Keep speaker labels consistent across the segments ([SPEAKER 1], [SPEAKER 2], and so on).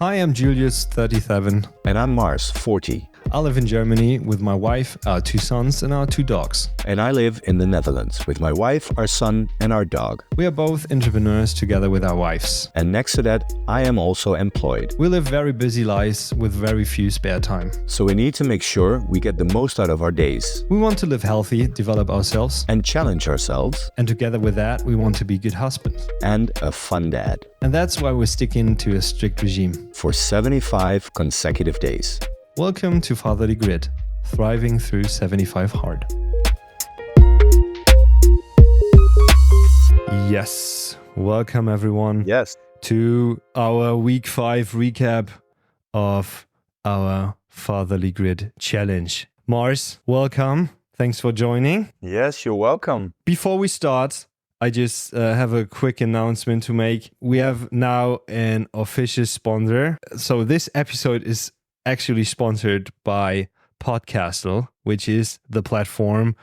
[SPEAKER 1] Hi, I'm Julius, 37.
[SPEAKER 2] And I'm Mars, 40.
[SPEAKER 1] I live in Germany with my wife, our 2 sons, and our 2 dogs.
[SPEAKER 2] And I live in the Netherlands with my wife, our son, and our dog.
[SPEAKER 1] We are both entrepreneurs together with our wives.
[SPEAKER 2] And next to that, I am also employed.
[SPEAKER 1] We live very busy lives with very few spare time.
[SPEAKER 2] So we need to make sure we get the most out of our days.
[SPEAKER 1] We want to live healthy, develop ourselves.
[SPEAKER 2] And challenge ourselves.
[SPEAKER 1] And together with that, we want to be good husbands.
[SPEAKER 2] And a fun dad.
[SPEAKER 1] And that's why we're sticking to a strict regime.
[SPEAKER 2] For 75 consecutive days.
[SPEAKER 1] Welcome to Fatherly Grid, thriving through 75 hard. Yes, welcome everyone.
[SPEAKER 2] Yes.
[SPEAKER 1] To our week 5 recap of our Fatherly Grid challenge. Mars, welcome. Thanks for joining.
[SPEAKER 2] Yes, you're welcome.
[SPEAKER 1] Before we start, I just have a quick announcement to make. We have now an official sponsor. So this episode is actually sponsored by Podcastle, which is the platform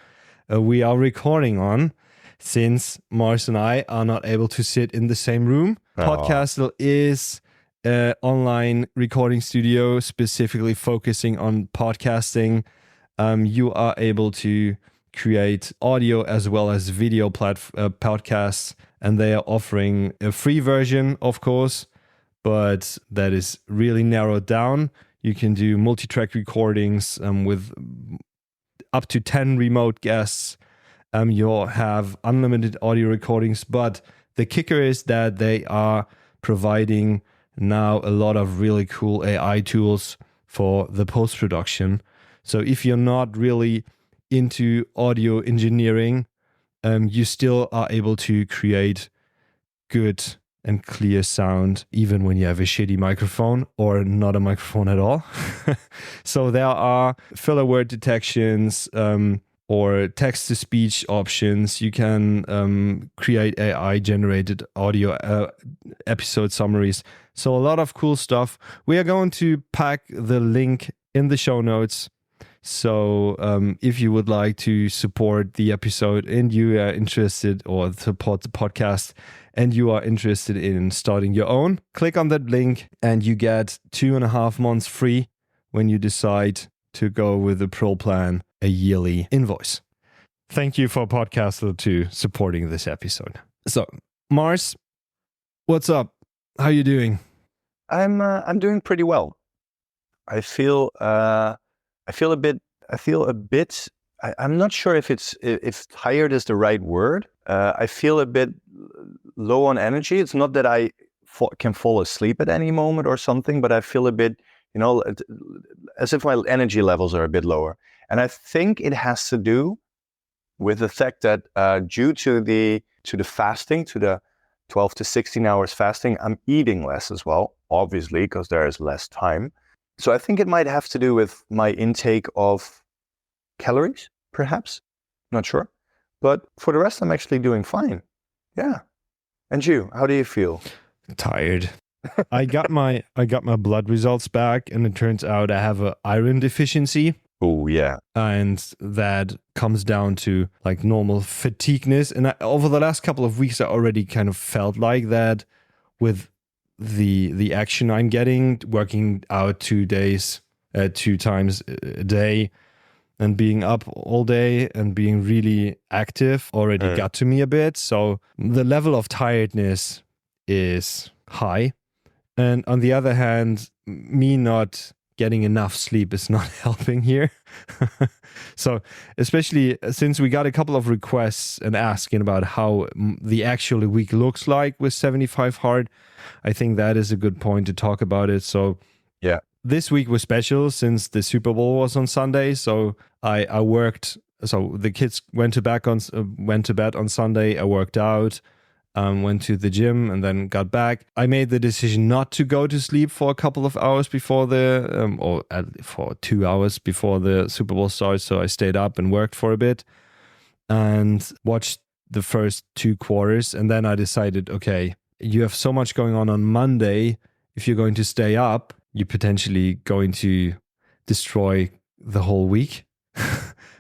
[SPEAKER 1] we are recording on, since Mars and I are not able to sit in the same room. Podcastle is an online recording studio specifically focusing on podcasting. You are able to create audio as well as video podcasts, and they are offering a free version, of course, but that is really narrowed down. You can do multi-track recordings with up to 10 remote guests. You'll have unlimited audio recordings, but the kicker is that they are providing now a lot of really cool AI tools for the post-production. So if you're not really into audio engineering, you still are able to create good and clear sound, even when you have a shitty microphone or not a microphone at all. So there are filler word detections or text-to-speech options. You can create AI-generated audio episode summaries. So a lot of cool stuff. We are going to pack the link in the show notes. So if you would like to support the episode and you are interested, or support the podcast, and you are interested in starting your own, click on that link and you get 2.5 months free when you decide to go with the Pro plan, a yearly invoice. Thank you for Podcastle to supporting this episode. So, Mars, what's up? How you doing?
[SPEAKER 2] I'm doing pretty well. I feel a bit. I'm not sure if tired is the right word. I feel a bit low on energy. It's not that I can fall asleep at any moment or something, but I feel a bit, as if my energy levels are a bit lower. And I think it has to do with the fact that due to the fasting, to the 12 to 16 hours fasting, I'm eating less as well, obviously, because there is less time. So I think it might have to do with my intake of calories, perhaps. Not sure. But for the rest, I'm actually doing fine. Yeah. And you, how do you feel?
[SPEAKER 1] Tired. I got my blood results back, and it turns out I have an iron deficiency.
[SPEAKER 2] Oh, yeah.
[SPEAKER 1] And that comes down to like normal fatigueness. And over the last couple of weeks, I already kind of felt like that with the action I'm getting, working out 2 times a day, and being up all day and being really active already got to me a bit. So the level of tiredness is high. And on the other hand, me not getting enough sleep is not helping here. So especially since we got a couple of requests and asking about how the actual week looks like with 75 hard, I think that is a good point to talk about it. So
[SPEAKER 2] yeah,
[SPEAKER 1] this week was special since the Super Bowl was on Sunday. So I worked. So the kids went to bed on Sunday. I worked out, went to the gym, and then got back. I made the decision not to go to sleep for a couple of hours before for 2 hours before the Super Bowl starts. So I stayed up and worked for a bit and watched the first 2 quarters. And then I decided, okay, you have so much going on Monday. If you're going to stay up, you're potentially going to destroy the whole week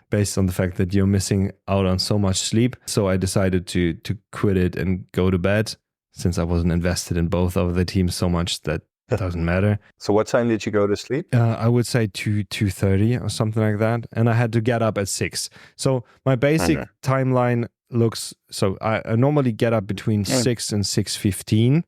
[SPEAKER 1] based on the fact that you're missing out on so much sleep. So I decided to quit it and go to bed, since I wasn't invested in both of the teams so much that It doesn't matter.
[SPEAKER 2] So what time did you go to sleep?
[SPEAKER 1] I would say 2:30 or something like that. And I had to get up at 6. So my basic timeline looks, so I normally get up between 6 and 6:15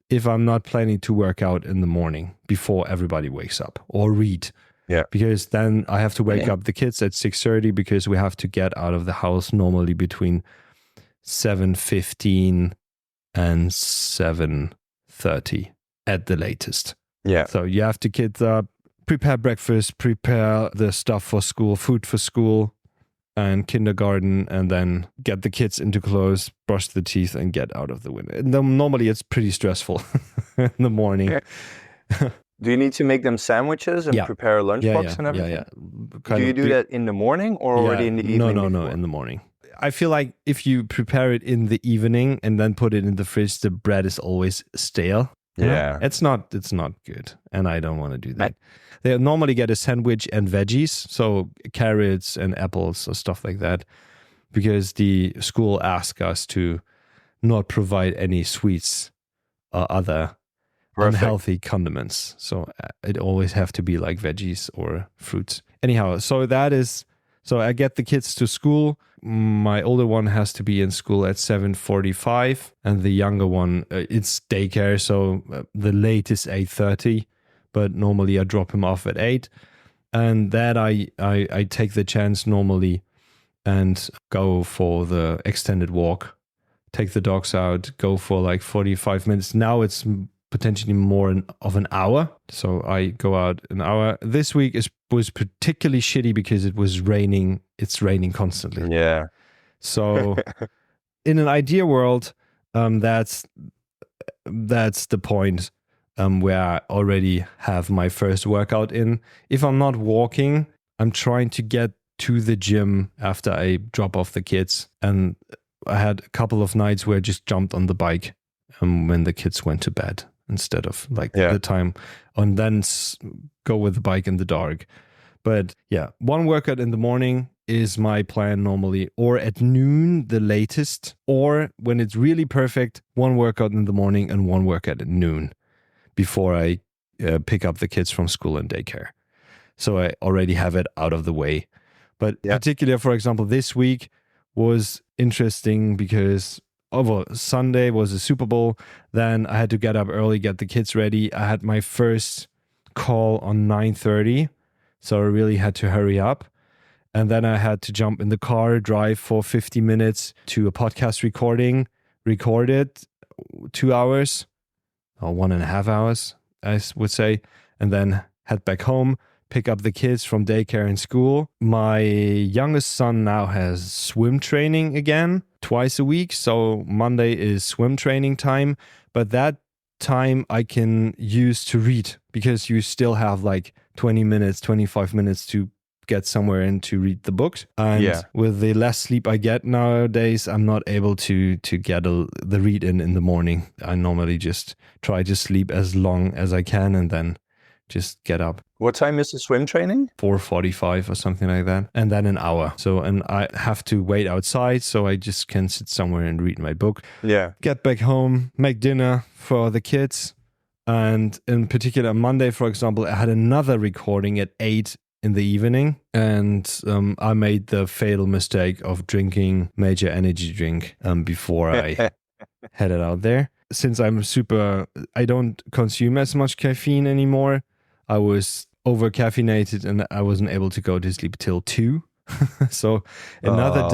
[SPEAKER 1] if I'm not planning to work out in the morning before everybody wakes up or read.
[SPEAKER 2] Yeah.
[SPEAKER 1] Because then I have to wake up the kids at 6:30 because we have to get out of the house normally between 7:15 and 7:30 at the latest.
[SPEAKER 2] Yeah.
[SPEAKER 1] So you have to kids up, prepare breakfast, prepare the stuff for school, food for school and kindergarten, and then get the kids into clothes, brush the teeth, and get out of the window. And then normally it's pretty stressful in the morning.
[SPEAKER 2] Yeah. Do you need to make them sandwiches and prepare a lunchbox and everything?
[SPEAKER 1] Yeah.
[SPEAKER 2] Do you do that in the morning or already in the evening?
[SPEAKER 1] No, in the morning. I feel like if you prepare it in the evening and then put it in the fridge, the bread is always stale.
[SPEAKER 2] Yeah.
[SPEAKER 1] It's not good. And I don't want to do that. They normally get a sandwich and veggies, so carrots and apples or stuff like that, because the school asks us to not provide any sweets or other unhealthy condiments. So it always have to be like veggies or fruits. Anyhow, so I get the kids to school. My older one has to be in school at 7:45, and the younger one, it's daycare, so the latest 8:30. But normally I drop him off at 8, and that I take the chance normally and go for the extended walk, take the dogs out, go for like 45 minutes. Now it's potentially more of an hour. So I go out an hour. This week was particularly shitty because it was raining. It's raining constantly.
[SPEAKER 2] Yeah.
[SPEAKER 1] So in an ideal world, that's the point where I already have my first workout in. If I'm not walking, I'm trying to get to the gym after I drop off the kids. And I had a couple of nights where I just jumped on the bike when the kids went to bed, instead of like the time, and then go with the bike in the dark. But yeah, one workout in the morning is my plan normally, or at noon the latest, or when it's really perfect, one workout in the morning and one workout at noon before I pick up the kids from school and daycare. So I already have it out of the way. But particularly, for example, this week was interesting because Sunday was a Super Bowl. Then I had to get up early, get the kids ready. I had my first call on 9:30, so I really had to hurry up. And then I had to jump in the car, drive for 50 minutes to a podcast recording, record it 2 hours, or 1.5 hours, I would say, and then head back home, pick up the kids from daycare and school. My youngest son now has swim training again twice a week. So Monday is swim training time, but that time I can use to read, because you still have like 20 minutes, 25 minutes to get somewhere in to read the books. And with the less sleep I get nowadays, I'm not able to get the read in the morning. I normally just try to sleep as long as I can and then just get up.
[SPEAKER 2] What time is the swim training?
[SPEAKER 1] 4:45 or something like that. And then an hour. So, and I have to wait outside, so I just can sit somewhere and read my book.
[SPEAKER 2] Yeah.
[SPEAKER 1] Get back home, make dinner for the kids. And in particular, Monday, for example, I had another recording at 8 in the evening. And I made the fatal mistake of drinking major energy drink before I headed out there. Since I don't consume as much caffeine anymore, I was over caffeinated and I wasn't able to go to sleep till 2. So another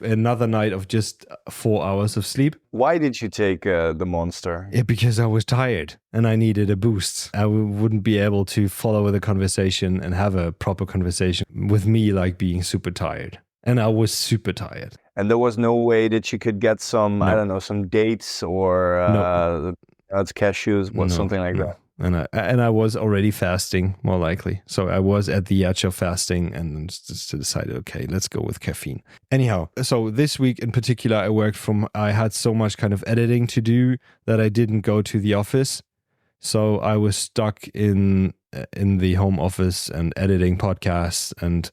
[SPEAKER 1] another night of just 4 hours of sleep.
[SPEAKER 2] Why did you take the Monster?
[SPEAKER 1] Yeah, because I was tired and I needed a boost. I wouldn't be able to follow the conversation and have a proper conversation with me, like being super tired. And I was super tired.
[SPEAKER 2] And there was no way that you could get some, I don't know, some dates or nuts, cashews, something like that.
[SPEAKER 1] And I was already fasting, more likely. So I was at the edge of fasting and just decided, okay, let's go with caffeine. Anyhow, so this week in particular, I had so much kind of editing to do that I didn't go to the office. So I was stuck in the home office and editing podcasts and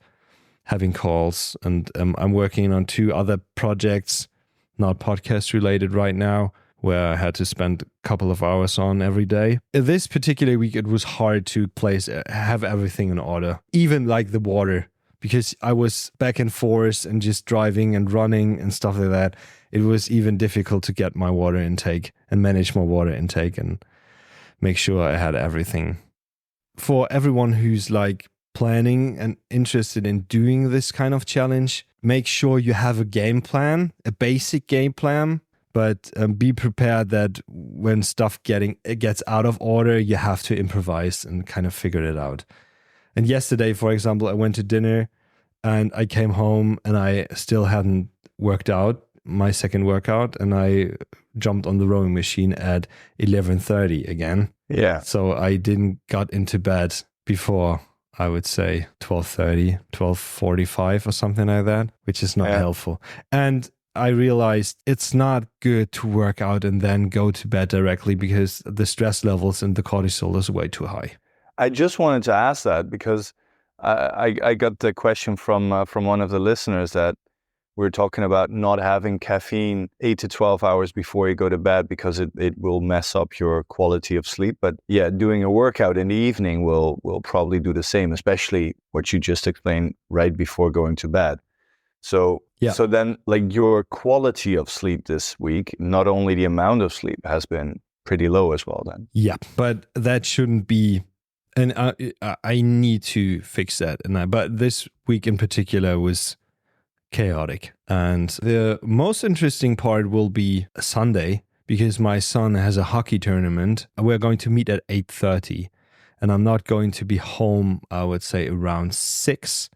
[SPEAKER 1] having calls. And I'm working on 2 other projects, not podcast related right now. where I had to spend a couple of hours on every day. This particular week, it was hard to have everything in order, even like the water, because I was back and forth and just driving and running and stuff like that. It was even difficult to get my water intake and manage my water intake and make sure I had everything. For everyone who's like planning and interested in doing this kind of challenge, make sure you have a game plan, a basic game plan, but be prepared that when stuff gets out of order, you have to improvise and kind of figure it out. And yesterday, for example, I went to dinner and I came home and I still hadn't worked out my second workout, and I jumped on the rowing machine at 11:30 again.
[SPEAKER 2] Yeah.
[SPEAKER 1] So I didn't got into bed before, I would say 12:30, 12:45 or something like that, which is not helpful. And I realized it's not good to work out and then go to bed directly because the stress levels and the cortisol is way too high.
[SPEAKER 2] I just wanted to ask that because I got the question from one of the listeners that we're talking about not having caffeine 8 to 12 hours before you go to bed because it will mess up your quality of sleep. But yeah, doing a workout in the evening will probably do the same, especially what you just explained right before going to bed. So then like your quality of sleep this week, not only the amount of sleep, has been pretty low as well then.
[SPEAKER 1] Yeah, but that shouldn't be, and I need to fix that. But this week in particular was chaotic. And the most interesting part will be Sunday, because my son has a hockey tournament. We're going to meet at 8:30 and I'm not going to be home, I would say around 6.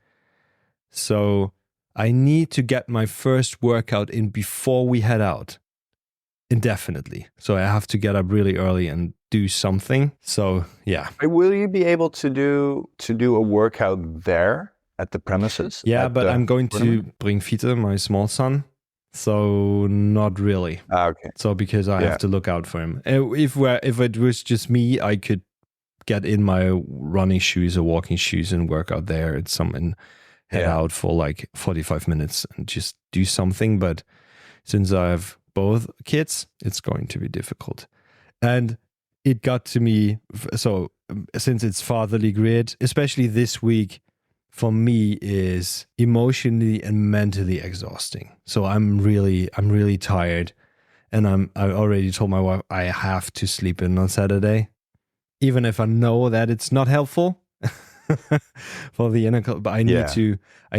[SPEAKER 1] So I need to get my first workout in before we head out, indefinitely. So I have to get up really early and do something. So yeah.
[SPEAKER 2] Will you be able to do a workout there at the premises?
[SPEAKER 1] Yeah, but I'm going to bring Vita, my small son. So not really.
[SPEAKER 2] Okay.
[SPEAKER 1] So because I have to look out for him. If it was just me, I could get in my running shoes or walking shoes and work out there and head out for like 45 minutes and just do something. But since I have both kids, it's going to be difficult. And it got to me, so since it's fatherly grid, especially this week, for me is emotionally and mentally exhausting. So I'm really tired, and I already told my wife I have to sleep in on Saturday, even if I know that it's not helpful for the inner. But I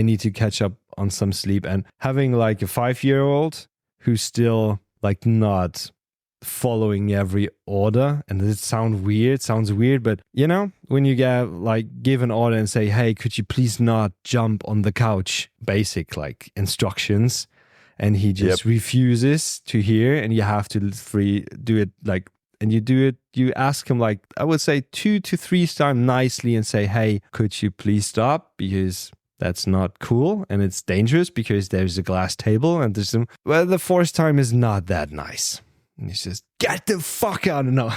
[SPEAKER 1] need to catch up on some sleep. And having like a 5-year-old who's still like not following every order, and it sounds weird, but you know, when you give an order and say, hey, could you please not jump on the couch, basic like instructions, and he just refuses to hear, and you have to do it like, and you ask him like, I would say 2 to 3 times nicely and say, hey, could you please stop, because that's not cool and it's dangerous because there's a glass table and there's the 4th time is not that nice. And he says, get the fuck out. No.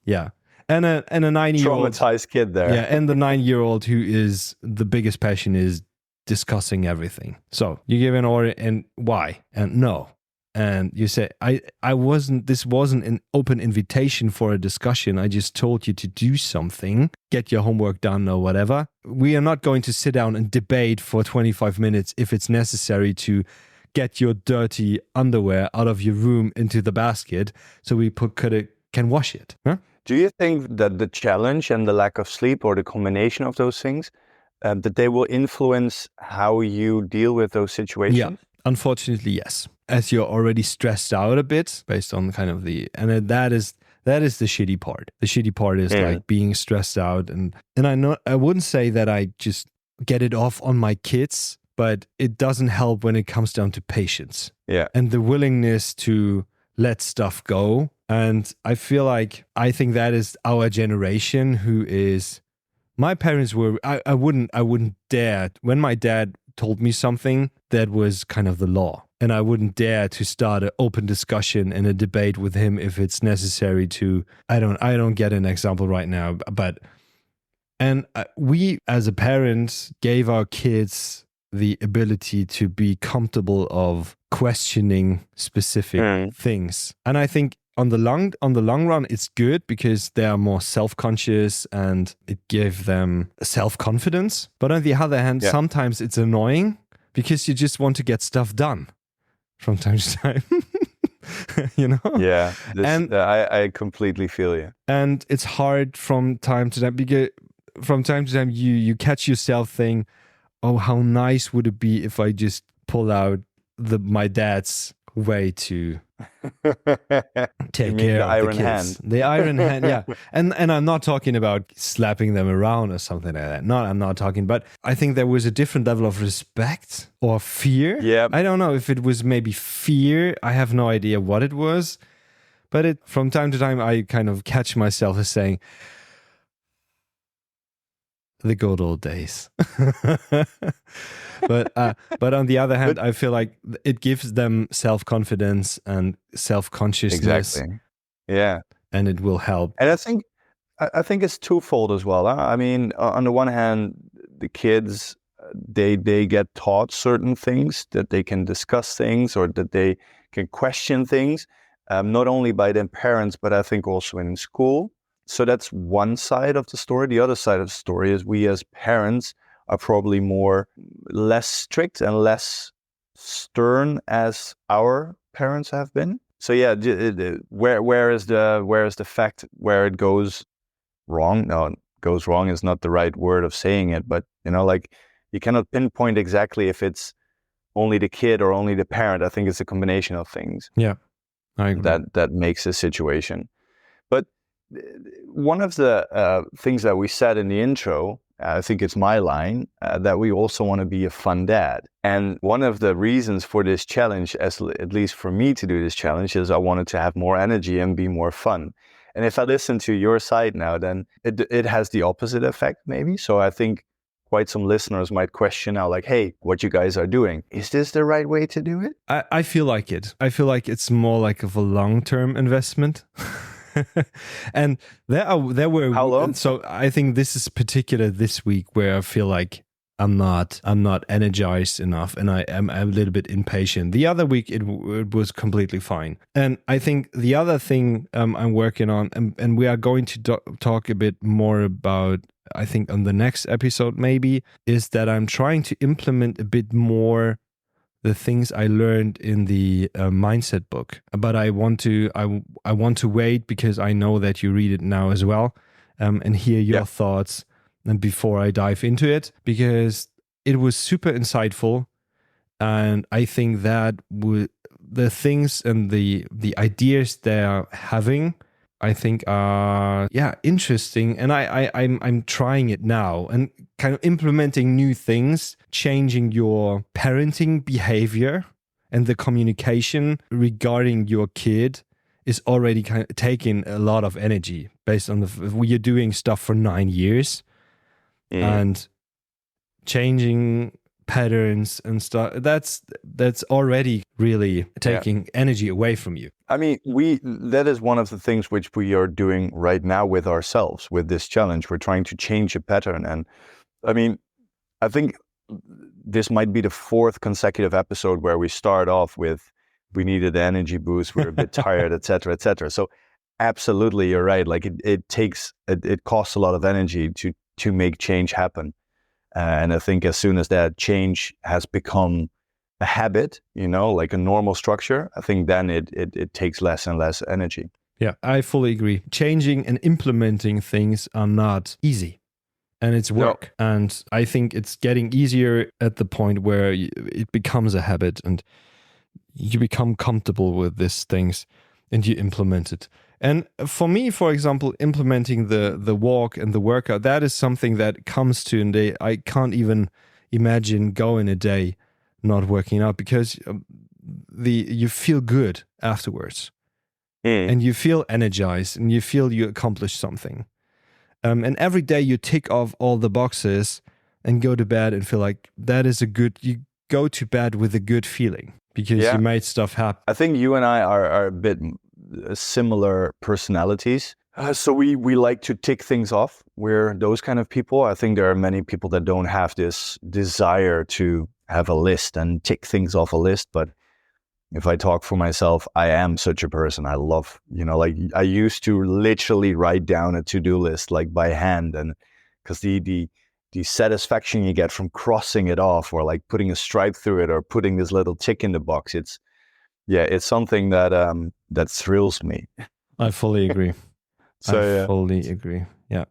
[SPEAKER 1] Yeah. And a 9-year-old.
[SPEAKER 2] Traumatized kid there.
[SPEAKER 1] Yeah. And the 9-year-old who is the biggest passion is discussing everything. So you give an order and why? And no. And you say, this wasn't an open invitation for a discussion. I just told you to do something, get your homework done or whatever. We are not going to sit down and debate for 25 minutes if it's necessary to get your dirty underwear out of your room into the basket so we can wash it. Huh?
[SPEAKER 2] Do you think that the challenge and the lack of sleep, or the combination of those things, that they will influence how you deal with those situations?
[SPEAKER 1] Yeah, unfortunately, yes. As you're already stressed out a bit based on kind of and that is the shitty part. The shitty part is like being stressed out, and I wouldn't say that I just get it off on my kids, but it doesn't help when it comes down to patience.
[SPEAKER 2] Yeah.
[SPEAKER 1] And the willingness to let stuff go. And I think that is our generation who is, my parents were, I wouldn't dare, when my dad told me something, that was kind of the law. And I wouldn't dare to start an open discussion and a debate with him if it's necessary to, I don't get an example right now, but, and we as a parent gave our kids the ability to be comfortable of questioning specific things. And I think on the long run, it's good because they are more self-conscious and it gives them self-confidence. But on the other hand, sometimes it's annoying because you just want to get stuff done from time to time.
[SPEAKER 2] Yeah, I completely feel you.
[SPEAKER 1] And it's hard from time to time because from time to time you catch yourself saying, oh, how nice would it be if I just pull out my dad's way to take care of the kids.
[SPEAKER 2] Hand.
[SPEAKER 1] The iron hand, yeah. And I'm not talking about slapping them around or something like that. No, I'm not talking, but I think there was a different level of respect or fear.
[SPEAKER 2] Yeah.
[SPEAKER 1] I don't know if it was maybe fear. I have no idea what it was. But from time to time, I kind of catch myself as saying, the good old days. But on the other hand, I feel like it gives them self-confidence and self-consciousness.
[SPEAKER 2] Exactly. Yeah.
[SPEAKER 1] And it will help.
[SPEAKER 2] And I think it's twofold as well. I mean, on the one hand, the kids, they get taught certain things, that they can discuss things or that they can question things, not only by their parents, but I think also in school. So that's one side of the story. The other side of the story is we as parents are probably less strict and less stern as our parents have been. So yeah, where is the fact where it goes wrong? No, goes wrong is not the right word of saying it, but like you cannot pinpoint exactly if it's only the kid or only the parent. I think it's a combination of things.
[SPEAKER 1] Yeah, I agree.
[SPEAKER 2] That makes the situation. But one of the things that we said in the intro, I think it's my line, that we also want to be a fun dad. And one of the reasons for this challenge, at least for me to do this challenge, is I wanted to have more energy and be more fun. And if I listen to your side now, then it has the opposite effect maybe. So I think quite some listeners might question now, like, hey, what you guys are doing, is this the right way to do it?
[SPEAKER 1] I feel like it. I feel like it's more like of a long-term investment. And there were
[SPEAKER 2] how long?
[SPEAKER 1] So I think this is particular this week where I feel like I'm not energized enough and I'm a little bit impatient. The other week it was completely fine. And I think the other thing I'm working on, and we are going to talk a bit more about, I think on the next episode maybe, is that I'm trying to implement a bit more the things I learned in the mindset book. But I want to wait because I know that you read it now as well, and hear your thoughts and before I dive into it, because it was super insightful, and I think that the things and the ideas they're having, I think are interesting, and I'm trying it now and kind of implementing new things, changing your parenting behavior and the communication regarding your kid is already kind of taking a lot of energy based on you're doing stuff for 9 years and changing patterns and stuff. That's already really taking energy away from you.
[SPEAKER 2] I mean, that is one of the things which we are doing right now with ourselves, with this challenge. We're trying to change a pattern. And I mean, I think this might be the 4th consecutive episode where we start off with, we needed an energy boost, we're a bit tired, et cetera, et cetera. So absolutely, you're right. Like it costs a lot of energy to make change happen. And I think as soon as that change has become a habit, like a normal structure, I think then it takes less and less energy.
[SPEAKER 1] Yeah, I fully agree. Changing and implementing things are not easy, and it's work. No. And I think it's getting easier at the point where it becomes a habit and you become comfortable with these things and you implement it. And for me, for example, implementing the walk and the workout, that is something that comes to a day. I can't even imagine going a day not working out, because you feel good afterwards and you feel energized and you feel you accomplished something. And every day you tick off all the boxes and go to bed and feel like you go to bed with a good feeling because you made stuff happen.
[SPEAKER 2] I think you and I are a bit similar personalities. So we like to tick things off. We're those kind of people. I think there are many people that don't have this desire to have a list and tick things off a list. But If I talk for myself, I am such a person. I love, like I used to literally write down a to-do list like by hand, and because the satisfaction you get from crossing it off or like putting a stripe through it or putting this little tick in the box, it's something that thrills me.
[SPEAKER 1] I fully agree. I fully agree. Yeah.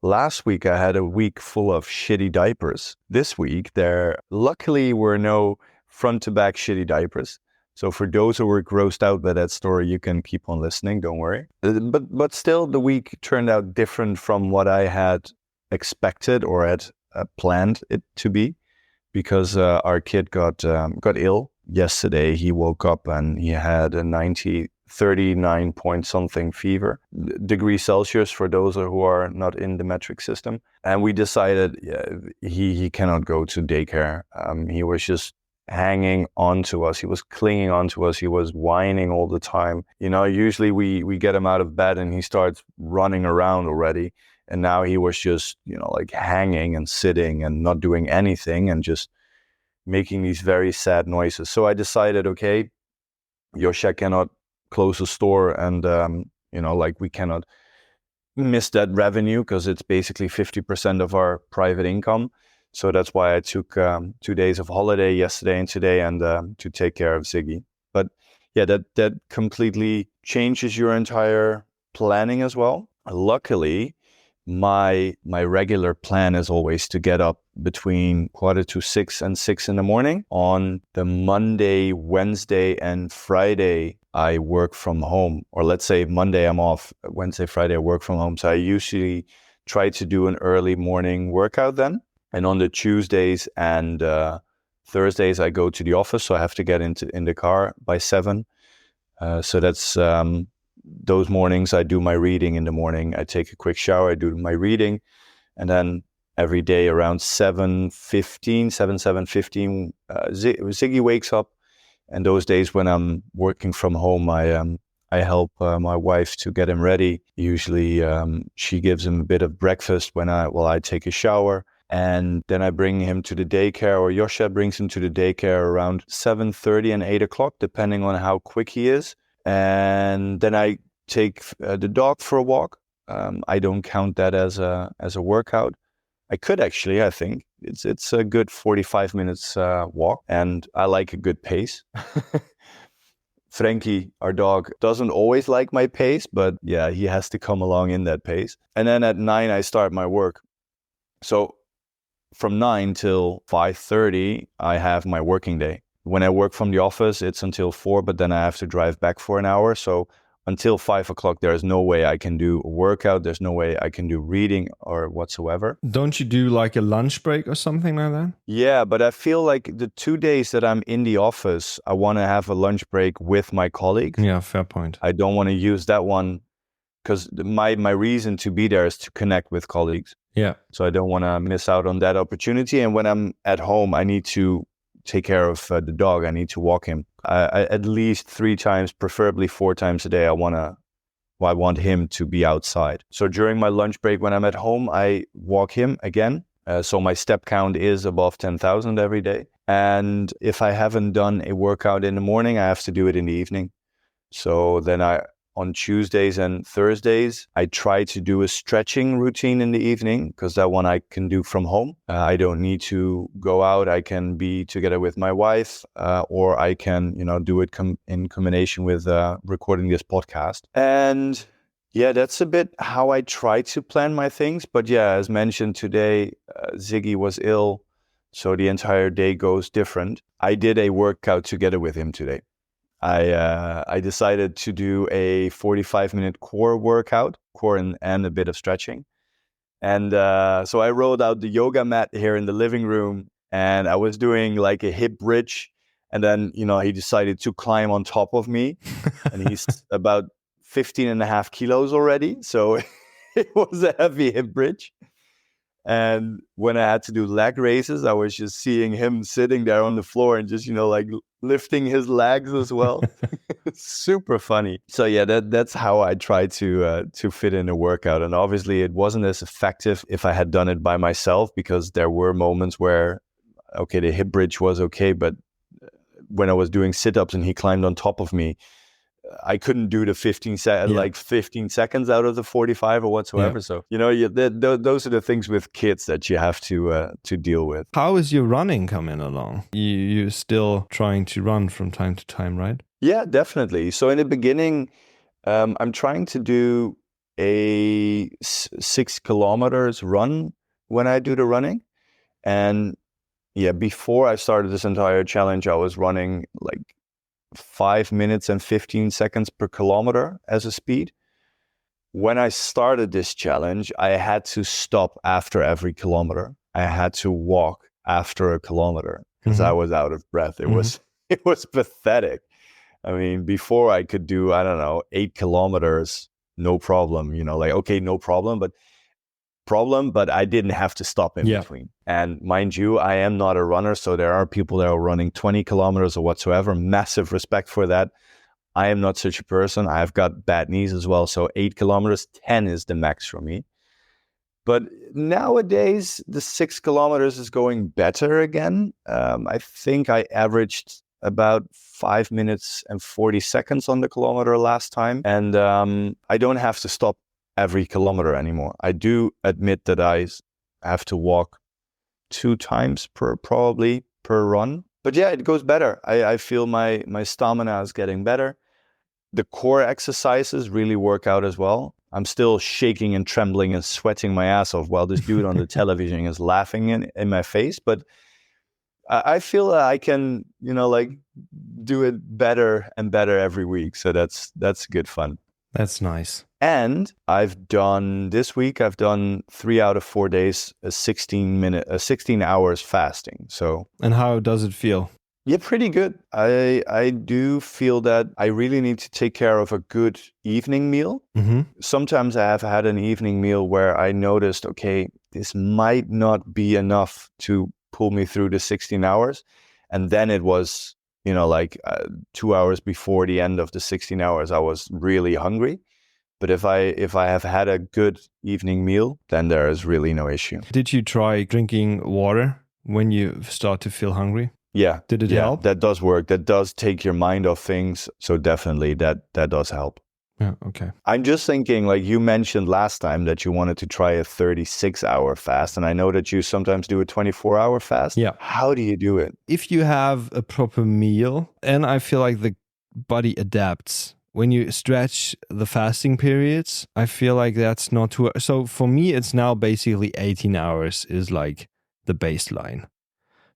[SPEAKER 2] Last week I had a week full of shitty diapers. This week there luckily were no front to back shitty diapers. So for those who were grossed out by that story, you can keep on listening. Don't worry. But still, the week turned out different from what I had expected or had planned it to be, because our kid got ill yesterday. He woke up and he had a 39 point something fever, degrees Celsius for those who are not in the metric system. And we decided he cannot go to daycare. He was just hanging on to us. He was clinging on to us. He was whining all the time. Usually we get him out of bed and he starts running around already. And now he was just, like hanging and sitting and not doing anything and just making these very sad noises. So I decided, okay, Yosha cannot close the store and, we cannot miss that revenue because it's basically 50% of our private income. So that's why I took 2 days of holiday yesterday and today and to take care of Ziggy. But yeah, that completely changes your entire planning as well. Luckily, my regular plan is always to get up between 5:45 and 6 in the morning. On the Monday, Wednesday, and Friday, I work from home. Or let's say Monday I'm off, Wednesday, Friday I work from home. So I usually try to do an early morning workout then. And on the Tuesdays and Thursdays, I go to the office, so I have to get in the car by 7. So that's those mornings I do my reading in the morning. I take a quick shower, I do my reading, and then every day around 7:15, Ziggy wakes up. And those days when I'm working from home, I help my wife to get him ready. Usually she gives him a bit of breakfast while I take a shower. And then I bring him to the daycare, or Yosha brings him to the daycare around 7:30 and 8 o'clock, depending on how quick he is. And then I take the dog for a walk. I don't count that as a workout. I could actually, I think. It's a good 45 minutes walk, and I like a good pace. Frankie, our dog, doesn't always like my pace, but yeah, he has to come along in that pace. And then at 9, I start my work. So from 9 till 5:30, I have my working day. When I work from the office, it's until 4, but then I have to drive back for an hour. So until 5 o'clock, there is no way I can do a workout. There's no way I can do reading or whatsoever.
[SPEAKER 1] Don't you do like a lunch break or something like that?
[SPEAKER 2] Yeah, but I feel like the 2 days that I'm in the office, I want to have a lunch break with my colleagues.
[SPEAKER 1] Yeah, fair point.
[SPEAKER 2] I don't want to use that one because my reason to be there is to connect with colleagues.
[SPEAKER 1] Yeah.
[SPEAKER 2] So I don't want to miss out on that opportunity. And when I'm at home, I need to take care of the dog. I need to walk him. I at least 3 times, preferably 4 times a day. I want him to be outside. So during my lunch break, when I'm at home, I walk him again. So my step count is above 10,000 every day. And if I haven't done a workout in the morning, I have to do it in the evening. So then on Tuesdays and Thursdays, I try to do a stretching routine in the evening because that one I can do from home. I don't need to go out. I can be together with my wife, or I can, do it in combination with recording this podcast. And yeah, that's a bit how I try to plan my things. But yeah, as mentioned today, Ziggy was ill, so the entire day goes different. I did a workout together with him today. I decided to do a 45-minute core workout, and a bit of stretching. And so I rolled out the yoga mat here in the living room, and I was doing like a hip bridge. And then, he decided to climb on top of me. And he's about 15.5 kilos already. So it was a heavy hip bridge. And when I had to do leg raises, I was just seeing him sitting there on the floor and just, like lifting his legs as well. It's super funny. So yeah, that's how I tried to fit in a workout. And obviously it wasn't as effective if I had done it by myself, because there were moments where, okay, the hip bridge was okay, but when I was doing sit-ups and he climbed on top of me, I couldn't do the 15 seconds out of the 45 or whatsoever.
[SPEAKER 1] Yeah.
[SPEAKER 2] So, those are the things with kids that you have to deal with.
[SPEAKER 1] How is your running coming along? You're still trying to run from time to time, right?
[SPEAKER 2] Yeah, definitely. So in the beginning, I'm trying to do a 6 kilometers run when I do the running. And yeah, before I started this entire challenge, I was running like 5 minutes and 15 seconds per kilometer as a speed. When I started this challenge, I had to stop after every kilometer. I had to walk after a kilometer because I was out of breath. It was pathetic. I mean, before I could do, 8 kilometers, no problem, okay, no problem, but I didn't have to stop in between. And mind you, I am not a runner, so there are people that are running 20 kilometers or whatsoever. Massive respect for that. I am not such a person. I've got bad knees as well, so 8 kilometers, 10 is the max for me. But nowadays, the 6 kilometers is going better again. I think I averaged about 5 minutes and 40 seconds on the kilometer last time. And I don't have to stop every kilometer anymore. I do admit that I have to walk 2 times per run. But yeah, it goes better. I feel my stamina is getting better. The core exercises really work out as well. I'm still shaking and trembling and sweating my ass off while this dude on the television is laughing in my face. But I feel I can, do it better and better every week. So that's good fun.
[SPEAKER 1] That's nice.
[SPEAKER 2] And this week I've done 3 out of 4 days, 16 hours fasting. So.
[SPEAKER 1] And how does it feel?
[SPEAKER 2] Yeah, pretty good. I do feel that I really need to take care of a good evening meal.
[SPEAKER 1] Mm-hmm.
[SPEAKER 2] Sometimes I have had an evening meal where I noticed, okay, this might not be enough to pull me through the 16 hours. And then it was, 2 hours before the end of the 16 hours, I was really hungry. But if I have had a good evening meal, then there is really no issue.
[SPEAKER 1] Did you try drinking water when you start to feel hungry?
[SPEAKER 2] Yeah.
[SPEAKER 1] Did it help?
[SPEAKER 2] That does work. That does take your mind off things. So definitely that does help.
[SPEAKER 1] Yeah, okay.
[SPEAKER 2] I'm just thinking, like you mentioned last time that you wanted to try a 36-hour fast. And I know that you sometimes do a 24-hour fast.
[SPEAKER 1] Yeah.
[SPEAKER 2] How do you do it?
[SPEAKER 1] If you have a proper meal, and I feel like the body adapts. When you stretch the fasting periods, I feel like that's not too... So for me, it's now basically 18 hours is like the baseline.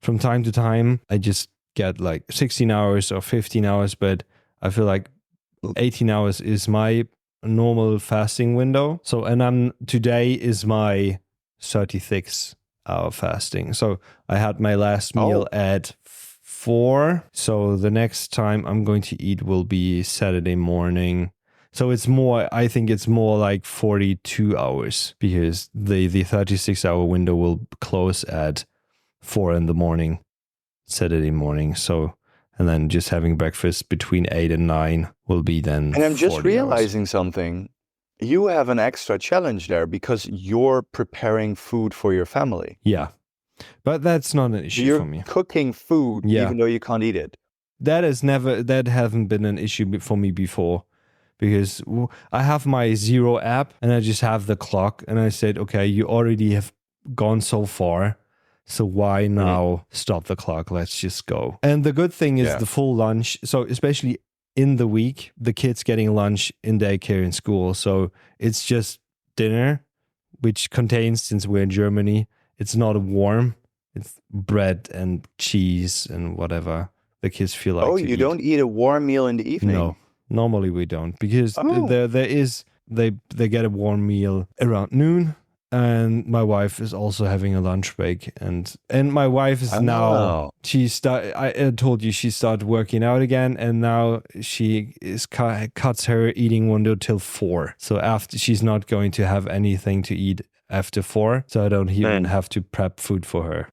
[SPEAKER 1] From time to time, I just get like 16 hours or 15 hours, but I feel like 18 hours is my normal fasting window. So, and today is my 36-hour fasting. So I had my last meal at 4. So the next time I'm going to eat will be Saturday morning. So I think it's more like 42 hours because the 36-hour window will close at 4 in the morning, Saturday morning. So, and then just having breakfast between 8 and 9 will be then.
[SPEAKER 2] And I'm just
[SPEAKER 1] 40
[SPEAKER 2] realizing
[SPEAKER 1] hours.
[SPEAKER 2] Something. You have an extra challenge there because you're preparing food for your family.
[SPEAKER 1] Yeah. But that's not an issue for me.
[SPEAKER 2] You're cooking food even though you can't eat it.
[SPEAKER 1] That hasn't been an issue for me before. Because I have my Zero app and I just have the clock and I said, okay, you already have gone so far. So why now stop the clock? Let's just go. And the good thing is the full lunch. So especially in the week, the kids getting lunch in daycare in school. So it's just dinner, which contains, since we're in Germany, it's not warm. It's bread and cheese and whatever the kids feel like.
[SPEAKER 2] Oh, you don't eat a warm meal in the evening?
[SPEAKER 1] No, normally we don't, because they get a warm meal around noon. And my wife is also having a lunch break, and my wife is now I told you she started working out again, and now she cuts her eating window till 4. So after, she's not going to have anything to eat after 4, so I don't even have to prep food for her.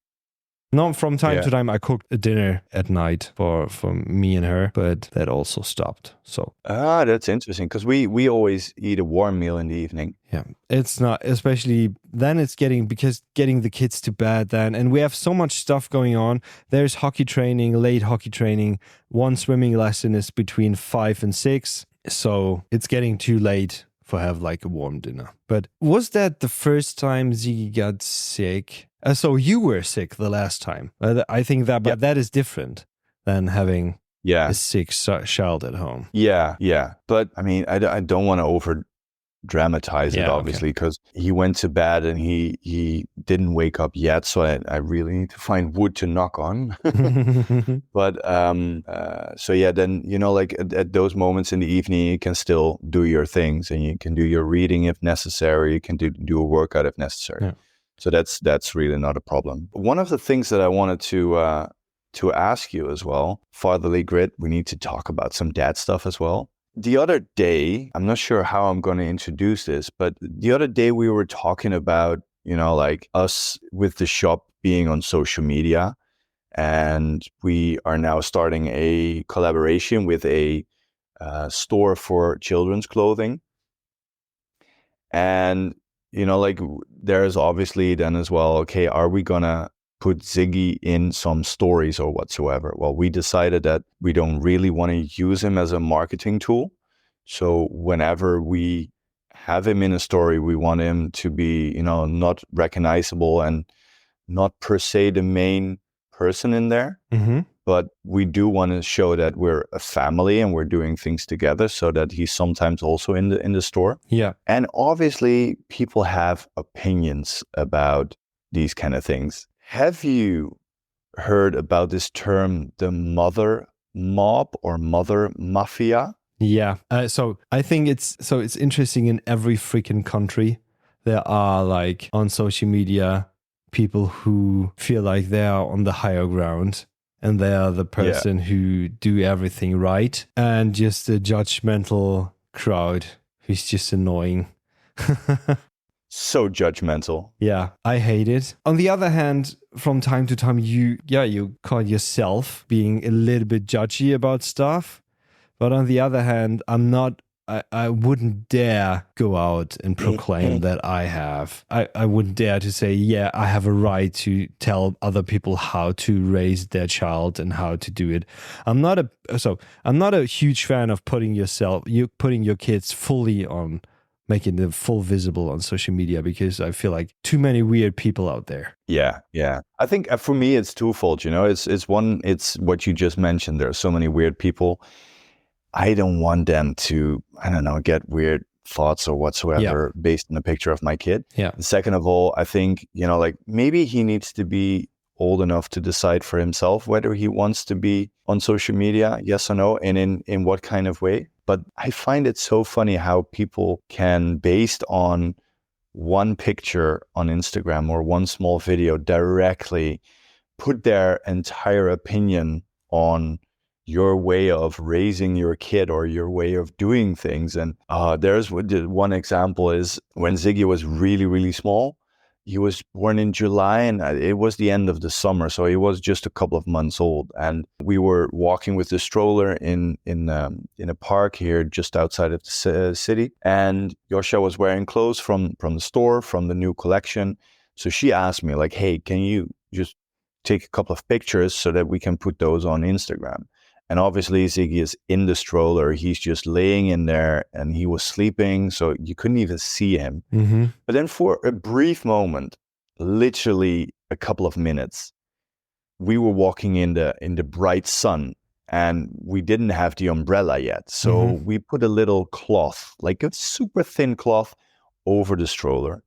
[SPEAKER 1] No, from time
[SPEAKER 2] Yeah.
[SPEAKER 1] to time I cooked a dinner at night for me and her, but that also stopped. So
[SPEAKER 2] That's interesting because we always eat a warm meal in the evening.
[SPEAKER 1] yeah, it's not, especially then it's getting the kids to bed then, and we have so much stuff going on. There's hockey training, late hockey training. One swimming lesson is between 5 and 6. So it's getting too late for have like a warm dinner. But was that the first time Ziggy got sick? So you were sick the last time. I think that, but that is different than having a sick child at home.
[SPEAKER 2] Yeah. But I mean, I don't want to over dramatize it, obviously, because he went to bed and he didn't wake up yet. So I really need to find wood to knock on. But so yeah, then, you know, like at those moments in the evening, you can still do your things and you can do your reading if necessary. You can do a workout if necessary. Yeah. So that's really not a problem. One of the things that I wanted to ask you as well, fatherly grit, we need to talk about some dad stuff as well. The other day, I'm not sure how I'm going to introduce this, but the other day we were talking about, you know, like us with the shop being on social media, and we are now starting a collaboration with a store for children's clothing. And, you know, like there's obviously then as well, okay, are we going to put Ziggy in some stories or whatsoever? Well, we decided that we don't really want to use him as a marketing tool. So whenever we have him in a story, we want him to be, you know, not recognizable and not per se the main person in there. Mm-hmm. But we do want to show that we're a family and we're doing things together, so that he's sometimes also in the store. Yeah. And obviously people have opinions about these kind of things. Have you heard about this term, the mother mob or mother mafia?
[SPEAKER 1] Yeah. So I think it's interesting. In every freaking country, there are like on social media people who feel like they are on the higher ground and they are the person who do everything right, and just a judgmental crowd who's just annoying.
[SPEAKER 2] So judgmental.
[SPEAKER 1] Yeah, I hate it. On the other hand, from time to time, you call yourself being a little bit judgy about stuff. But on the other hand, I wouldn't dare go out and proclaim that I have. I wouldn't dare to say, yeah, I have a right to tell other people how to raise their child and how to do it. I'm not a huge fan of putting your kids fully on, making them full visible on social media, because I feel like too many weird people out there.
[SPEAKER 2] Yeah. I think for me, it's twofold, you know, it's what you just mentioned. There are so many weird people. I don't want them to, I don't know, get weird thoughts or whatsoever based on a picture of my kid. Yeah. And second of all, I think, you know, like maybe he needs to be old enough to decide for himself whether he wants to be on social media, yes or no, and in what kind of way. But I find it so funny how people can, based on one picture on Instagram or one small video, directly put their entire opinion on your way of raising your kid or your way of doing things. And there's one example is when Ziggy was really, really small. He was born in July, and it was the end of the summer, so he was just a couple of months old. And we were walking with the stroller in a park here just outside of the city. And Yosha was wearing clothes from the store, from the new collection. So she asked me, like, hey, can you just take a couple of pictures so that we can put those on Instagram? And obviously Ziggy is in the stroller. He's just laying in there and he was sleeping, so you couldn't even see him. Mm-hmm. But then for a brief moment, literally a couple of minutes, we were walking in the bright sun and we didn't have the umbrella yet. So we put a little cloth, like a super thin cloth, over the stroller.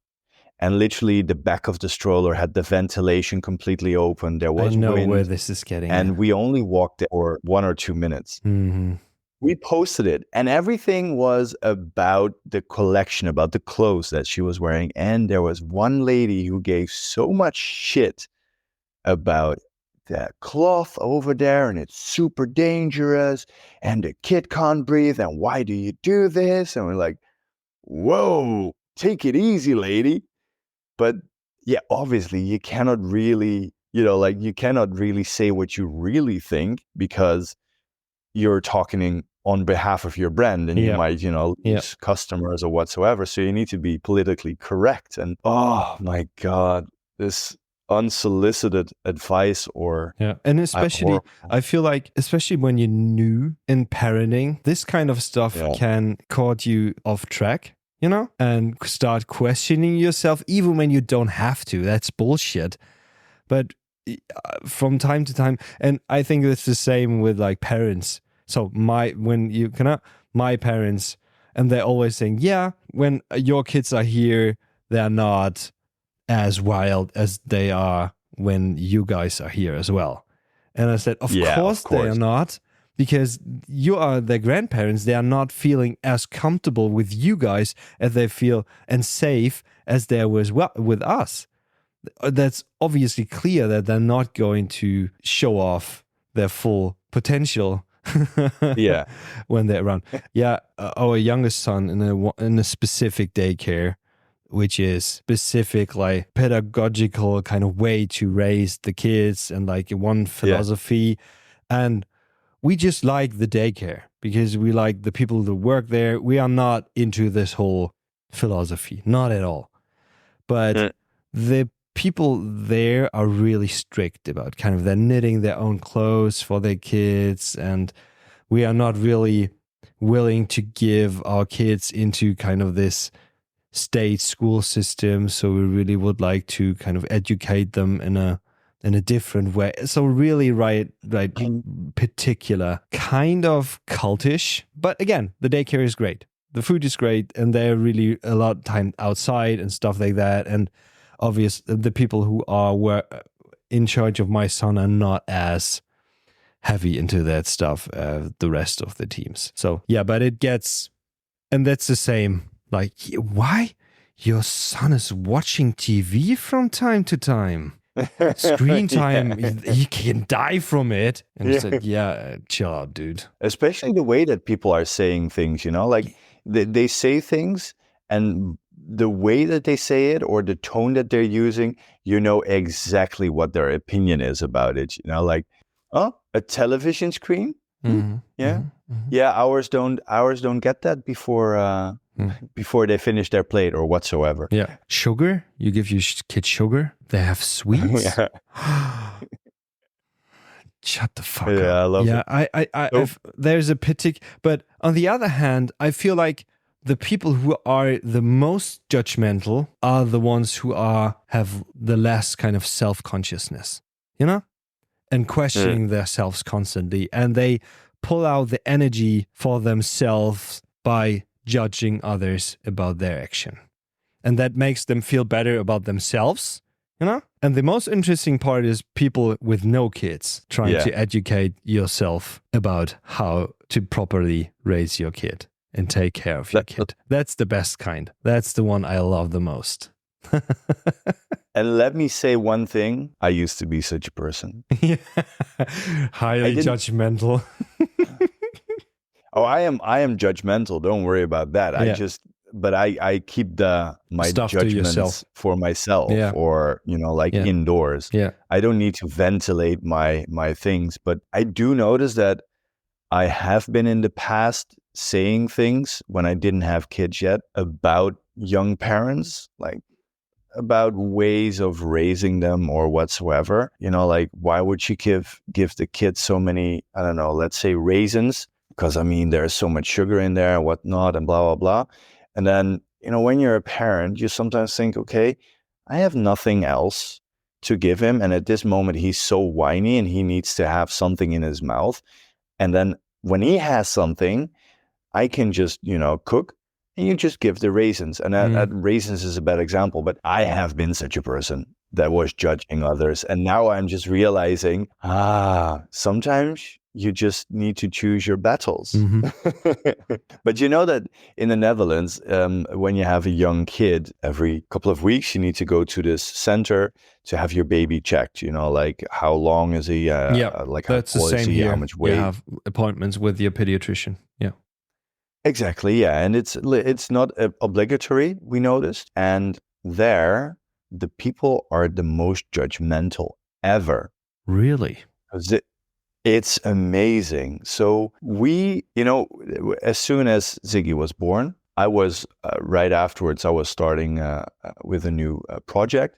[SPEAKER 2] And literally the back of the stroller had the ventilation completely open. There was wind. I know
[SPEAKER 1] where this is getting
[SPEAKER 2] and
[SPEAKER 1] at.
[SPEAKER 2] We only walked there for 1 or 2 minutes. Mm-hmm. We posted it, and everything was about the collection, about the clothes that she was wearing. And there was one lady who gave so much shit about that cloth over there, and it's super dangerous, and the kid can't breathe, and why do you do this? And we're like, whoa, take it easy, lady. But yeah, obviously you cannot really, like you cannot really say what you really think because you're talking on behalf of your brand, and you might, lose customers or whatsoever. So you need to be politically correct. And oh my God, this unsolicited advice
[SPEAKER 1] and especially I feel like, especially when you're new in parenting, this kind of stuff can caught you off track, and start questioning yourself even when you don't have to. That's bullshit. But from time to time, and I think it's the same with like parents. So my parents, and they're always saying, when your kids are here, they're not as wild as they are when you guys are here as well. And I said, of course they are not, because you are their grandparents. They are not feeling as comfortable with you guys as they feel and safe as they were with us. That's obviously clear that they're not going to show off their full potential when they're around. Our youngest son in a specific daycare, which is specific like pedagogical kind of way to raise the kids and like one philosophy. And we just like the daycare because we like the people that work there. We are not into this whole philosophy, not at all. But the people there are really strict about kind of they're knitting their own clothes for their kids, and we are not really willing to give our kids into kind of this state school system. So we really would like to kind of educate them in a different way. So really right particular kind of cultish. But again, the daycare is great. The food is great, and they're really a lot of time outside and stuff like that. And obviously, the people who were in charge of my son are not as heavy into that stuff as the rest of the teams. So but it gets, and that's the same. Like, why? Your son is watching TV from time to time. Screen time, he can die from it. And I said, chill out, dude.
[SPEAKER 2] Especially the way that people are saying things, like they say things, and the way that they say it or the tone that they're using, exactly what their opinion is about it. Like, a television screen? Ours don't get that before they finish their plate or whatsoever.
[SPEAKER 1] Sugar? You give your kids sugar? They have sweets? Shut the fuck up.
[SPEAKER 2] I love it.
[SPEAKER 1] There's a but on the other hand, I feel like the people who are the most judgmental are the ones who have the less kind of self-consciousness, and questioning themselves constantly. And they pull out the energy for themselves by judging others about their action. And that makes them feel better about themselves, And the most interesting part is people with no kids trying to educate yourself about how to properly raise your kid and take care of your kid. That's the best kind. That's the one I love the most.
[SPEAKER 2] And let me say one thing. I used to be such a person.
[SPEAKER 1] Highly judgmental.
[SPEAKER 2] I am judgmental. Don't worry about that. I keep my
[SPEAKER 1] stuff
[SPEAKER 2] judgments for myself, or indoors. I don't need to ventilate my things, but I do notice that I have been in the past saying things when I didn't have kids yet about young parents, like about ways of raising them or whatsoever. Like, why would she give the kids so many, I don't know, let's say raisins? Because there's so much sugar in there and whatnot and blah, blah, blah. And then, when you're a parent, you sometimes think, okay, I have nothing else to give him. And at this moment, he's so whiny and he needs to have something in his mouth. And then when he has something, I can just, cook, and you just give the raisins. And that raisins is a bad example, but I have been such a person that was judging others. And now I'm just realizing, sometimes you just need to choose your battles. But that in the Netherlands, when you have a young kid, every couple of weeks, you need to go to this center to have your baby checked. Like, how long is he? Like,
[SPEAKER 1] that's the same here.
[SPEAKER 2] How much weight?
[SPEAKER 1] You have appointments with your pediatrician. Yeah.
[SPEAKER 2] Exactly, and it's not obligatory, we noticed. And there, the people are the most judgmental ever.
[SPEAKER 1] Really?
[SPEAKER 2] 'Cause it's amazing. So as soon as Ziggy was born, I was right afterwards, I was starting with a new project,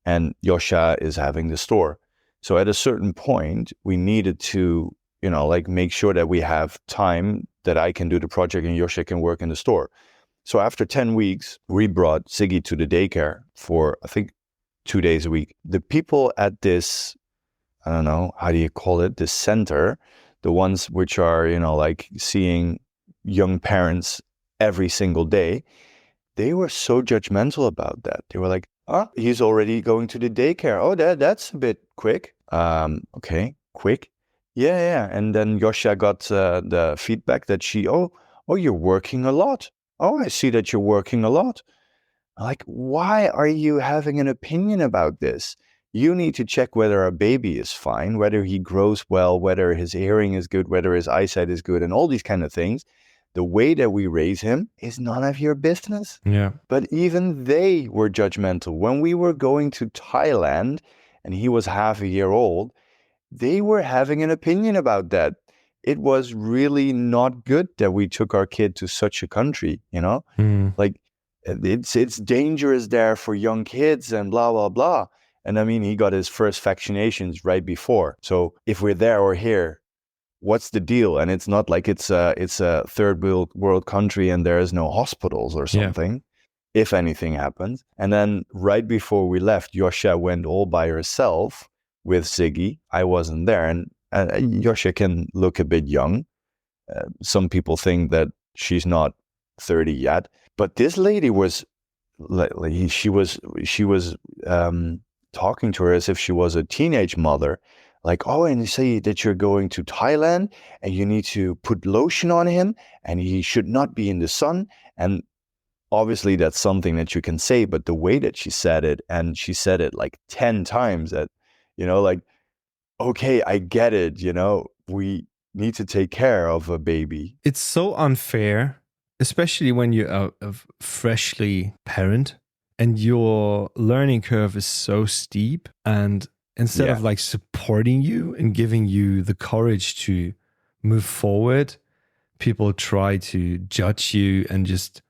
[SPEAKER 2] and Yosha is having the store. So at a certain point, we needed to, make sure that we have time that I can do the project and Yosha can work in the store. So after 10 weeks, we brought Ziggy to the daycare for, I think, 2 days a week. The people at this, I don't know, how do you call it? This center, the ones which are, seeing young parents every single day, they were so judgmental about that. They were like, oh, he's already going to the daycare. Oh, that's a bit quick. Okay, quick. Yeah. And then Yosha got the feedback that you're working a lot. Oh, I see that you're working a lot. Like, why are you having an opinion about this? You need to check whether a baby is fine, whether he grows well, whether his hearing is good, whether his eyesight is good, and all these kind of things. The way that we raise him is none of your business.
[SPEAKER 1] Yeah.
[SPEAKER 2] But even they were judgmental. When we were going to Thailand and he was half a year old, they were having an opinion about that. It was really not good that we took our kid to such a country, Like, it's dangerous there for young kids and blah, blah, blah. And I mean, he got his first vaccinations right before. So if we're there or here, what's the deal? And it's not like it's a third world country and there is no hospitals or something, if anything happens. And then right before we left, Yosha went all by herself with Ziggy. I wasn't there. And Yosha can look a bit young. Some people think that she's not 30 yet. But this lady was, she was talking to her as if she was a teenage mother. Like, oh, and you say that you're going to Thailand and you need to put lotion on him and he should not be in the sun. And obviously that's something that you can say, but the way that she said it, and she said it like 10 times that, like, okay, I get it. We need to take care of a baby.
[SPEAKER 1] It's so unfair, especially when you're a freshly parent and your learning curve is so steep, and instead of like supporting you and giving you the courage to move forward, people try to judge you and just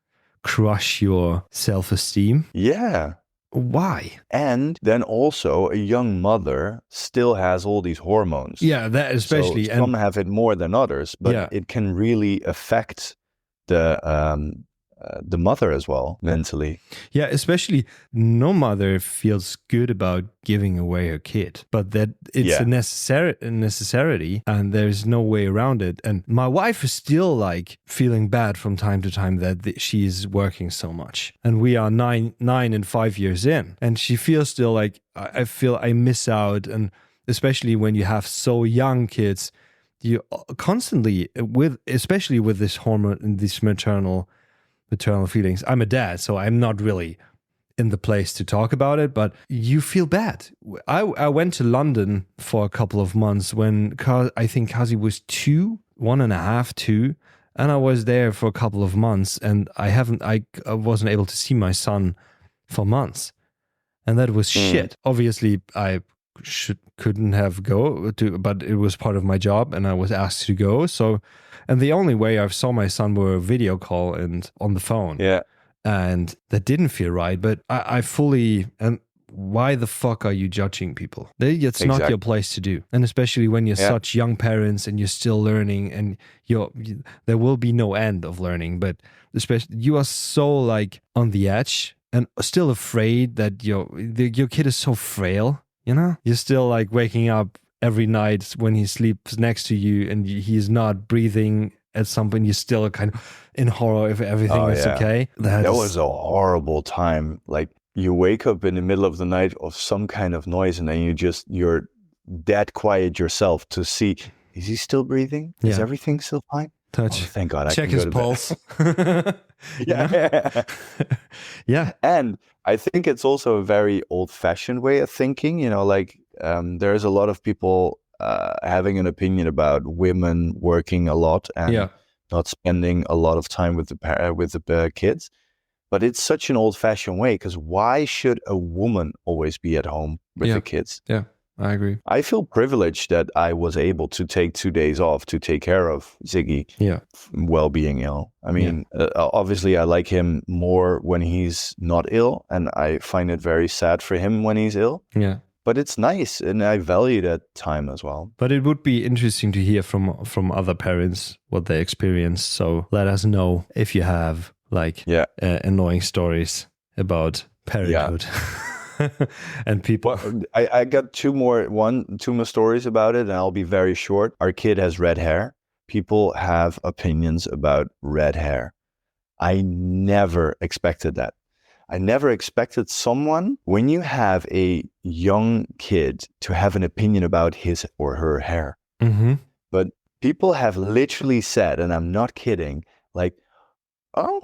[SPEAKER 1] crush your self-esteem.
[SPEAKER 2] Yeah.
[SPEAKER 1] Why?
[SPEAKER 2] And then also a young mother still has all these hormones.
[SPEAKER 1] Yeah, that especially.
[SPEAKER 2] So some have it more than others, but it can really affect the mother as well mentally.
[SPEAKER 1] Yeah, especially no mother feels good about giving away her kid, but that it's a necessity and there's no way around it. And my wife is still like feeling bad from time to time that she is working so much, and we are 9 and 5 years in, and she feels still like I feel I miss out. And especially when you have so young kids, you constantly especially with this hormone and these maternal feelings. I'm a dad, so I'm not really in the place to talk about it, but you feel bad. I went to London for a couple of months when I think Kazi was 2, 1.5, 2, and I was there for a couple of months, and I wasn't able to see my son for months, and that was shit. Obviously, I couldn't have but it was part of my job, and I was asked to go. So, and the only way I saw my son were a video call and on the phone.
[SPEAKER 2] Yeah,
[SPEAKER 1] and that didn't feel right. But I fully and. Why the fuck are you judging people? It's not your place to do. And especially when you're such young parents and you're still learning, and there will be no end of learning, but especially you are so like on the edge and still afraid that your kid is so frail, You're still like waking up every night when he sleeps next to you and he's not breathing at something. You're still kind of in horror if everything is okay.
[SPEAKER 2] That was a horrible time. Like, you wake up in the middle of the night of some kind of noise, and then you're dead quiet yourself to see, is he still breathing? Is everything still fine?
[SPEAKER 1] Touch.
[SPEAKER 2] Oh, thank God.
[SPEAKER 1] Check his pulse.
[SPEAKER 2] Yeah. And I think it's also a very old-fashioned way of thinking. There's a lot of people having an opinion about women working a lot and not spending a lot of time with the kids. But it's such an old-fashioned way, because why should a woman always be at home with the kids?
[SPEAKER 1] Yeah. I agree.
[SPEAKER 2] I feel privileged that I was able to take 2 days off to take care of Ziggy while being ill. I mean, obviously I like him more when he's not ill, and I find it very sad for him when he's ill.
[SPEAKER 1] Yeah.
[SPEAKER 2] But it's nice, and I value that time as well.
[SPEAKER 1] But it would be interesting to hear from other parents what they experience. So let us know if you have annoying stories about parenthood. And people.
[SPEAKER 2] Well, I got two more stories about it, and I'll be very short. Our kid has red hair. People have opinions about red hair. I never expected that. I never expected someone, when you have a young kid, to have an opinion about his or her hair.
[SPEAKER 1] Mm-hmm.
[SPEAKER 2] But people have literally said, and I'm not kidding, like, oh,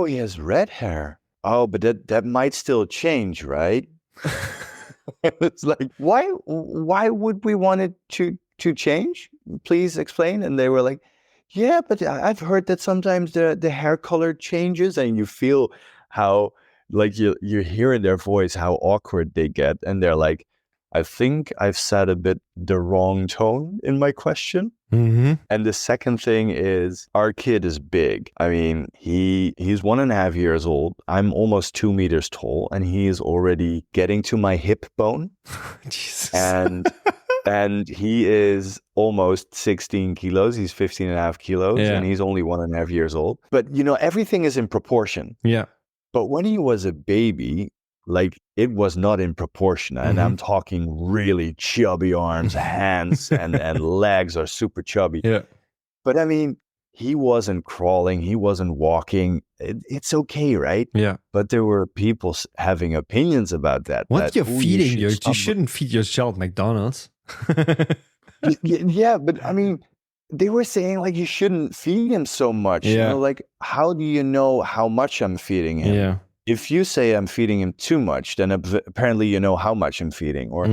[SPEAKER 2] he has red hair. Oh, but that might still change, right? It's like, why would we want it to change? Please explain. And they were like, yeah, but I've heard that sometimes the hair color changes, and you feel how, like, you hear in their voice how awkward they get. And they're like, I think I've said a bit the wrong tone in my question.
[SPEAKER 1] Mm-hmm.
[SPEAKER 2] And the second thing is, our kid is big. I mean, he's 1.5 years old. I'm almost 2 meters tall, and he is already getting to my hip bone.
[SPEAKER 1] Jesus.
[SPEAKER 2] And he is almost 16 kilos. He's 15.5 kilos, and he's only 1.5 years old. But, everything is in proportion.
[SPEAKER 1] Yeah.
[SPEAKER 2] But when he was a baby, like, it was not in proportion. And I'm talking really chubby arms, hands, and legs are super chubby.
[SPEAKER 1] Yeah.
[SPEAKER 2] But I mean, he wasn't crawling. He wasn't walking. It's okay, right?
[SPEAKER 1] Yeah.
[SPEAKER 2] But there were people having opinions about that.
[SPEAKER 1] What you're feeding you shouldn't feed your child McDonald's.
[SPEAKER 2] Yeah, but I mean, they were saying, like, you shouldn't feed him so much.
[SPEAKER 1] Yeah.
[SPEAKER 2] Like, how do you know how much I'm feeding him?
[SPEAKER 1] Yeah.
[SPEAKER 2] If you say I'm feeding him too much, then apparently you know how much I'm feeding. Or,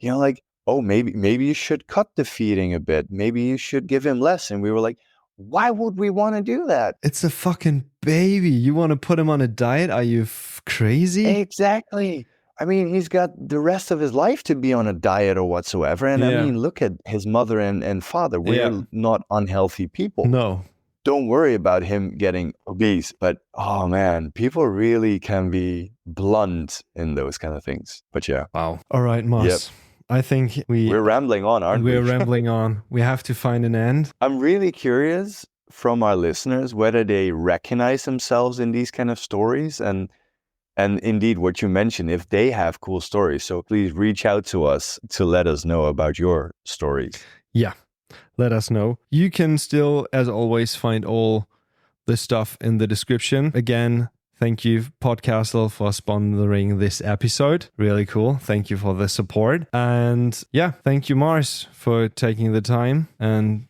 [SPEAKER 2] like, oh, maybe you should cut the feeding a bit. Maybe you should give him less. And we were like, why would we want to do that?
[SPEAKER 1] It's a fucking baby. You want to put him on a diet? Are you crazy?
[SPEAKER 2] Exactly. I mean, he's got the rest of his life to be on a diet or whatsoever. And I mean, look at his mother and father. We're not unhealthy people.
[SPEAKER 1] No.
[SPEAKER 2] Don't worry about him getting obese. But, oh man, people really can be blunt in those kind of things. But yeah.
[SPEAKER 1] Wow. All right, Mars.
[SPEAKER 2] Yep.
[SPEAKER 1] I think
[SPEAKER 2] we're rambling on, aren't we?
[SPEAKER 1] We're rambling on. We have to find an end.
[SPEAKER 2] I'm really curious from our listeners whether they recognize themselves in these kind of stories, and indeed what you mentioned, if they have cool stories. So please reach out to us to let us know about your stories.
[SPEAKER 1] Yeah, let us know. You can still, as always, find all the stuff in the description. Again, thank you, Podcastle, for sponsoring this episode. Really cool. Thank you for the support. And yeah, thank you, Mars, for taking the time. And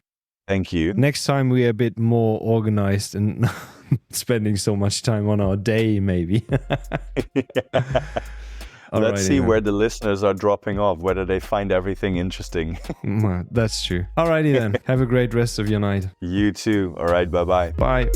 [SPEAKER 2] thank you.
[SPEAKER 1] Next time we're a bit more organized and spending so much time on our day, maybe.
[SPEAKER 2] Let's see where the listeners are dropping off, whether they find everything interesting.
[SPEAKER 1] That's true. Alrighty then. Have a great rest of your night.
[SPEAKER 2] You too. All right. Bye-bye.
[SPEAKER 1] Bye.